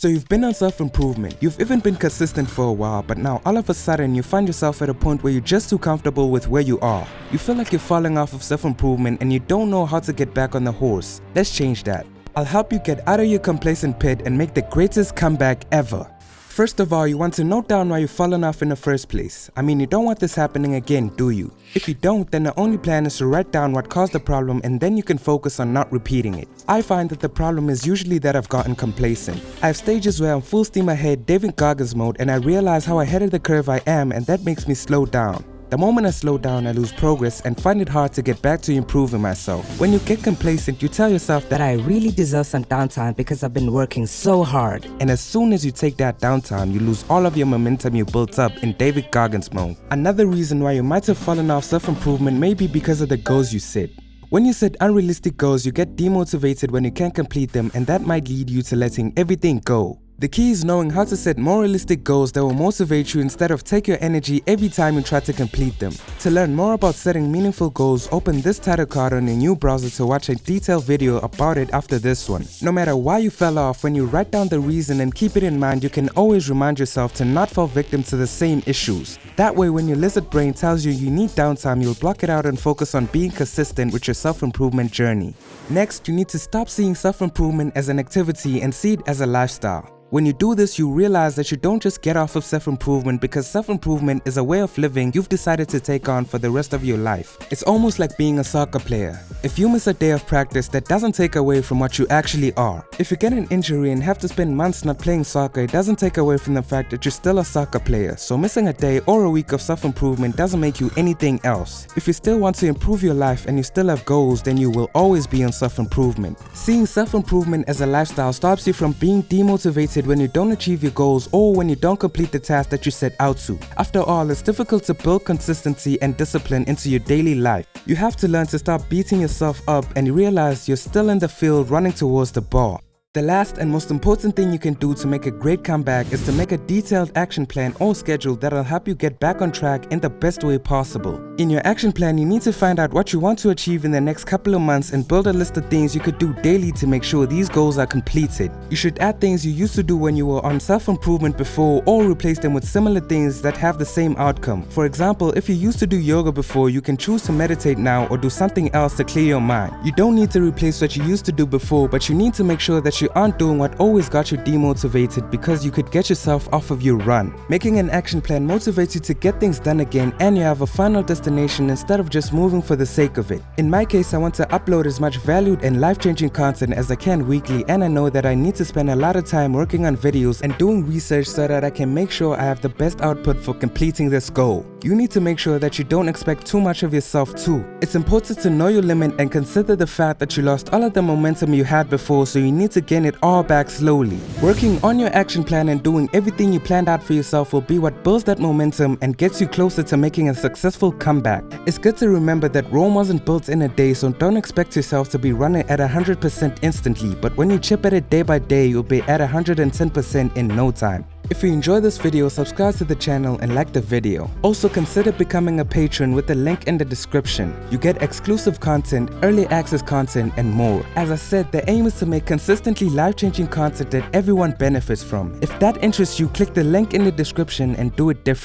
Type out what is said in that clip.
So you've been on self-improvement, you've even been consistent for a while, but now all of a sudden you find yourself at a point where you're just too comfortable with where you are. You feel like you're falling off of self-improvement and you don't know how to get back on the horse. Let's change that. I'll help you get out of your complacent pit and make the greatest comeback ever. First of all, you want to note down why you've fallen off in the first place. I mean, you don't want this happening again, do you? If you don't, then the only plan is to write down what caused the problem and then you can focus on not repeating it. I find that the problem is usually that I've gotten complacent. I have stages where I'm full steam ahead, David Goggins mode, and I realize how ahead of the curve I am, and that makes me slow down. The moment I slow down, I lose progress and find it hard to get back to improving myself. When you get complacent, you tell yourself that I really deserve some downtime because I've been working so hard. And as soon as you take that downtime, you lose all of your momentum you built up in David Goggins mode. Another reason why you might have fallen off self-improvement may be because of the goals you set. When you set unrealistic goals, you get demotivated when you can't complete them, and that might lead you to letting everything go. The key is knowing how to set more realistic goals that will motivate you instead of take your energy every time you try to complete them. To learn more about setting meaningful goals, open this title card on your new browser to watch a detailed video about it after this one. No matter why you fell off, when you write down the reason and keep it in mind, you can always remind yourself to not fall victim to the same issues. That way, when your lizard brain tells you you need downtime, you'll block it out and focus on being consistent with your self-improvement journey. Next, you need to stop seeing self-improvement as an activity and see it as a lifestyle. When you do this, you realize that you don't just get off of self-improvement because self-improvement is a way of living you've decided to take on for the rest of your life. It's almost like being a soccer player. If you miss a day of practice, that doesn't take away from what you actually are. If you get an injury and have to spend months not playing soccer, it doesn't take away from the fact that you're still a soccer player. So missing a day or a week of self-improvement doesn't make you anything else. If you still want to improve your life and you still have goals, then you will always be on self-improvement. Seeing self-improvement as a lifestyle stops you from being demotivated when you don't achieve your goals or when you don't complete the task that you set out to. After all, it's difficult to build consistency and discipline into your daily life. You have to learn to stop beating yourself up and realize you're still in the field running towards the ball. The last and most important thing you can do to make a great comeback is to make a detailed action plan or schedule that'll help you get back on track in the best way possible. In your action plan, you need to find out what you want to achieve in the next couple of months and build a list of things you could do daily to make sure these goals are completed. You should add things you used to do when you were on self-improvement before or replace them with similar things that have the same outcome. For example, if you used to do yoga before, you can choose to meditate now or do something else to clear your mind. You don't need to replace what you used to do before, but you need to make sure that you aren't doing what always got you demotivated because you could get yourself off of your run. Making an action plan motivates you to get things done again, and you have a final destination instead of just moving for the sake of it. In my case, I want to upload as much valued and life-changing content as I can weekly, and I know that I need to spend a lot of time working on videos and doing research so that I can make sure I have the best output for completing this goal. You need to make sure that you don't expect too much of yourself too. It's important to know your limit and consider the fact that you lost all of the momentum you had before, so you need to gain it all back slowly. Working on your action plan and doing everything you planned out for yourself will be what builds that momentum and gets you closer to making a successful comeback. It's good to remember that Rome wasn't built in a day, so don't expect yourself to be running at 100% instantly, but when you chip at it day by day, you'll be at 110% in no time. If you enjoyed this video, subscribe to the channel and like the video. Also, consider becoming a patron with the link in the description. You get exclusive content, early access content, and more. As I said, the aim is to make consistently life-changing content that everyone benefits from. If that interests you, click the link in the description and do it different.